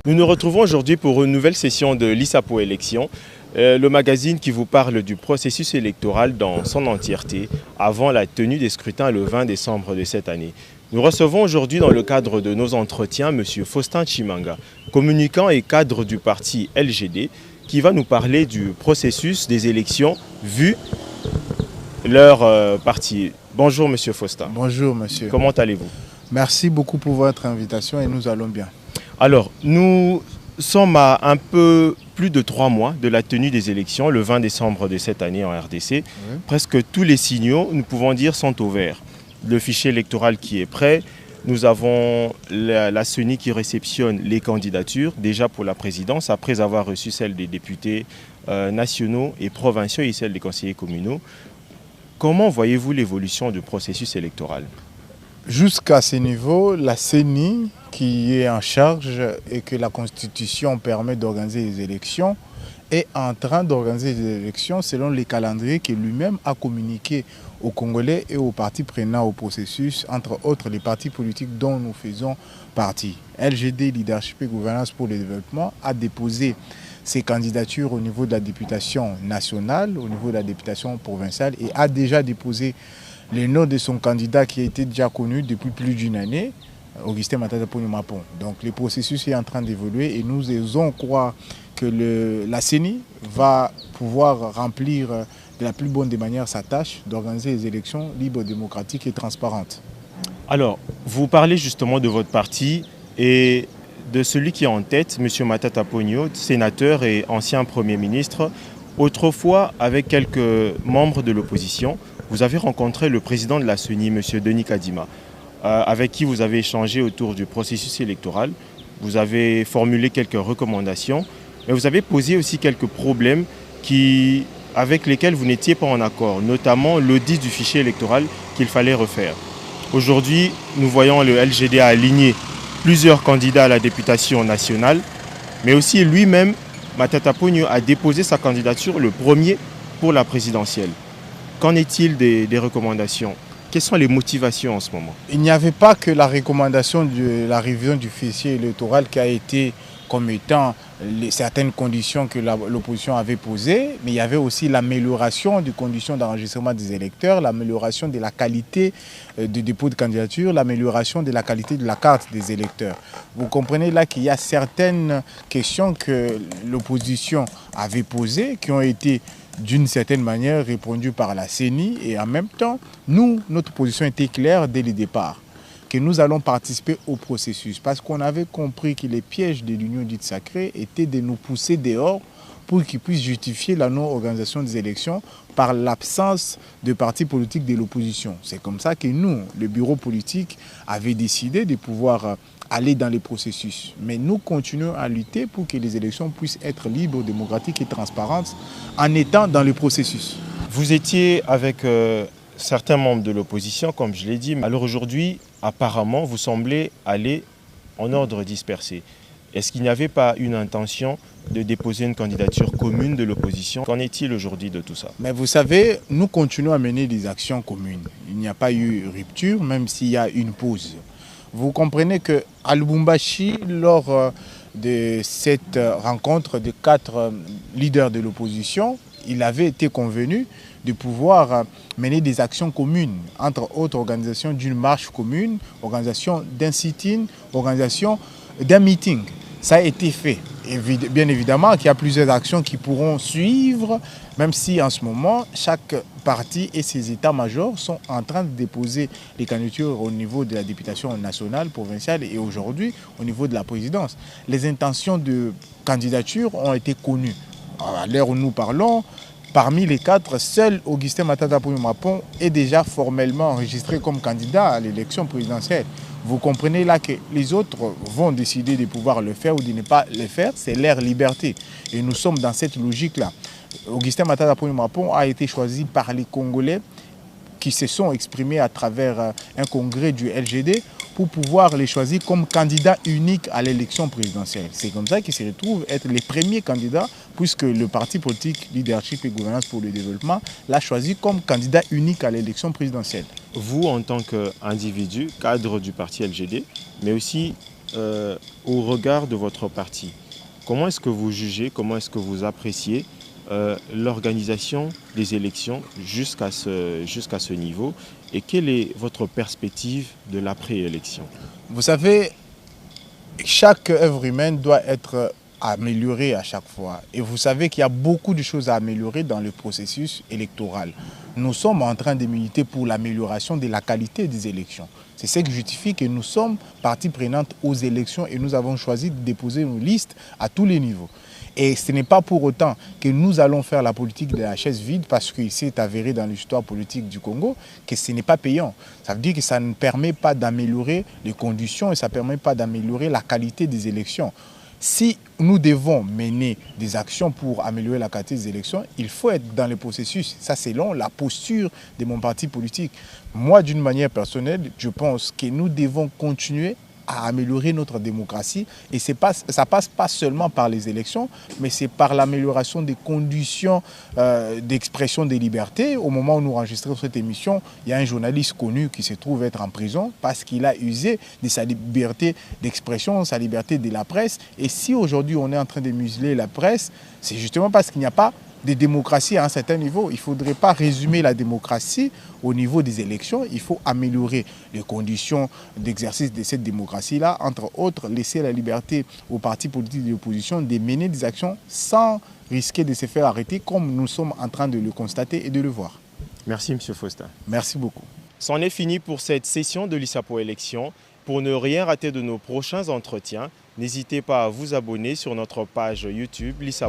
Nous nous retrouvons aujourd'hui pour une nouvelle session de l'ISAPO Élections, le magazine qui vous parle du processus électoral dans son entièreté avant la tenue des scrutins le 20 décembre de cette année. Nous recevons aujourd'hui dans le cadre de nos entretiens M. Faustin Chimanga, communicant et cadre du parti LGD, qui va nous parler du processus des élections vu leur parti. Bonjour M. Faustin. Bonjour monsieur. Comment allez-vous? Merci beaucoup pour votre invitation et nous allons bien. Alors, nous sommes à un peu plus de 3 mois de la tenue des élections, le 20 décembre de cette année en RDC. Oui. Presque tous les signaux, nous pouvons dire, sont au vert. Le fichier électoral qui est prêt, nous avons la CENI qui réceptionne les candidatures, déjà pour la présidence, après avoir reçu celles des députés nationaux et provinciaux et celles des conseillers communaux. Comment voyez-vous l'évolution du processus électoral ? Jusqu'à ce niveau, la CENI qui est en charge et que la Constitution permet d'organiser les élections est en train d'organiser les élections selon les calendriers que lui-même a communiqué aux Congolais et aux partis prenants au processus, entre autres les partis politiques dont nous faisons partie. LGD, Leadership et Gouvernance pour le Développement, a déposé ses candidatures au niveau de la députation nationale, au niveau de la députation provinciale et a déjà déposé le nom de son candidat qui a été déjà connu depuis plus d'une année, Augustin Matata Ponyo-Mapon. Donc le processus est en train d'évoluer et nous osons croire que la CENI va pouvoir remplir de la plus bonne des manières sa tâche d'organiser les élections libres, démocratiques et transparentes. Alors, vous parlez justement de votre parti et de celui qui est en tête, M. Matata Ponyo, sénateur et ancien Premier ministre. Autrefois, avec quelques membres de l'opposition, vous avez rencontré le président de la CENI, M. Denis Kadima, avec qui vous avez échangé autour du processus électoral. Vous avez formulé quelques recommandations, mais vous avez posé aussi quelques problèmes avec lesquels vous n'étiez pas en accord, notamment l'audit du fichier électoral qu'il fallait refaire. Aujourd'hui, nous voyons le LGD aligner plusieurs candidats à la députation nationale, mais aussi lui-même, Matata Ponyo, a déposé sa candidature le premier pour la présidentielle. Qu'en est-il des recommandations? Quelles sont les motivations en ce moment? Il n'y avait pas que la recommandation de la révision du fichier électoral qui a été comme étant certaines conditions que l'opposition avait posées, mais il y avait aussi l'amélioration des conditions d'enregistrement des électeurs, l'amélioration de la qualité du dépôt de candidature, l'amélioration de la qualité de la carte des électeurs. Vous comprenez là qu'il y a certaines questions que l'opposition avait posées, qui ont été d'une certaine manière répondues par la CENI et en même temps, notre position était claire dès le départ, que nous allons participer au processus parce qu'on avait compris que les pièges de l'Union dite sacrée étaient de nous pousser dehors pour qu'ils puissent justifier la non-organisation des élections par l'absence de partis politiques de l'opposition. C'est comme ça que nous, le bureau politique, avait décidé de pouvoir aller dans les processus. Mais nous continuons à lutter pour que les élections puissent être libres, démocratiques et transparentes en étant dans le processus. Vous étiez avec certains membres de l'opposition, comme je l'ai dit. Alors aujourd'hui, apparemment, vous semblez aller en ordre dispersé. Est-ce qu'il n'y avait pas une intention de déposer une candidature commune de l'opposition? Qu'en est-il aujourd'hui de tout ça? Mais vous savez, nous continuons à mener des actions communes. Il n'y a pas eu rupture, même s'il y a une pause. Vous comprenez qu'à Lubumbashi, lors de cette rencontre de 4 leaders de l'opposition, il avait été convenu de pouvoir mener des actions communes, entre autres organisations d'une marche commune, organisation d'un sit-in, organisation d'un meeting. Ça a été fait. Et bien évidemment qu'il y a plusieurs actions qui pourront suivre, même si en ce moment, chaque parti et ses états-majors sont en train de déposer les candidatures au niveau de la députation nationale, provinciale et aujourd'hui au niveau de la présidence. Les intentions de candidature ont été connues. À l'heure où nous parlons, parmi les 4, seul Augustin Matata Ponyo-Mapon est déjà formellement enregistré comme candidat à l'élection présidentielle. Vous comprenez là que les autres vont décider de pouvoir le faire ou de ne pas le faire, c'est leur liberté. Et nous sommes dans cette logique-là. Augustin Matata Ponyo-Mapon a été choisi par les Congolais qui se sont exprimés à travers un congrès du LGD pour pouvoir les choisir comme candidat unique à l'élection présidentielle. C'est comme ça qu'ils se retrouvent être les premiers candidats puisque le parti politique Leadership et Gouvernance pour le Développement l'a choisi comme candidat unique à l'élection présidentielle. vous, en tant qu'individu, cadre du parti LGD, mais aussi au regard de votre parti, comment est-ce que vous jugez, comment est-ce que vous appréciez l'organisation des élections jusqu'à ce niveau et quelle est votre perspective de l'après-élection? Vous savez, chaque œuvre humaine doit être améliorée à chaque fois. Et vous savez qu'il y a beaucoup de choses à améliorer dans le processus électoral. Nous sommes en train de militer pour l'amélioration de la qualité des élections. C'est ce qui justifie que nous sommes partie prenante aux élections et nous avons choisi de déposer nos listes à tous les niveaux. Et ce n'est pas pour autant que nous allons faire la politique de la chaise vide parce qu'il s'est avéré dans l'histoire politique du Congo que ce n'est pas payant. Ça veut dire que ça ne permet pas d'améliorer les conditions et ça ne permet pas d'améliorer la qualité des élections. Si nous devons mener des actions pour améliorer la qualité des élections, il faut être dans le processus. Ça, c'est selon la posture de mon parti politique. Moi, d'une manière personnelle, je pense que nous devons continuer à améliorer notre démocratie. Et ça passe pas seulement par les élections, mais c'est par l'amélioration des conditions d'expression des libertés. Au moment où nous enregistrons cette émission, il y a un journaliste connu qui se trouve être en prison parce qu'il a usé de sa liberté d'expression, sa liberté de la presse. Et si aujourd'hui on est en train de museler la presse, c'est justement parce qu'il n'y a pas de démocratie à un certain niveau. Il ne faudrait pas résumer la démocratie au niveau des élections. Il faut améliorer les conditions d'exercice de cette démocratie-là. Entre autres, laisser la liberté aux partis politiques de l'opposition de mener des actions sans risquer de se faire arrêter comme nous sommes en train de le constater et de le voir. Merci M. Faustin. Merci beaucoup. C'en est fini pour cette session de l'ISAPO Élections. Pour ne rien rater de nos prochains entretiens, n'hésitez pas à vous abonner sur notre page YouTube l'ISAPO.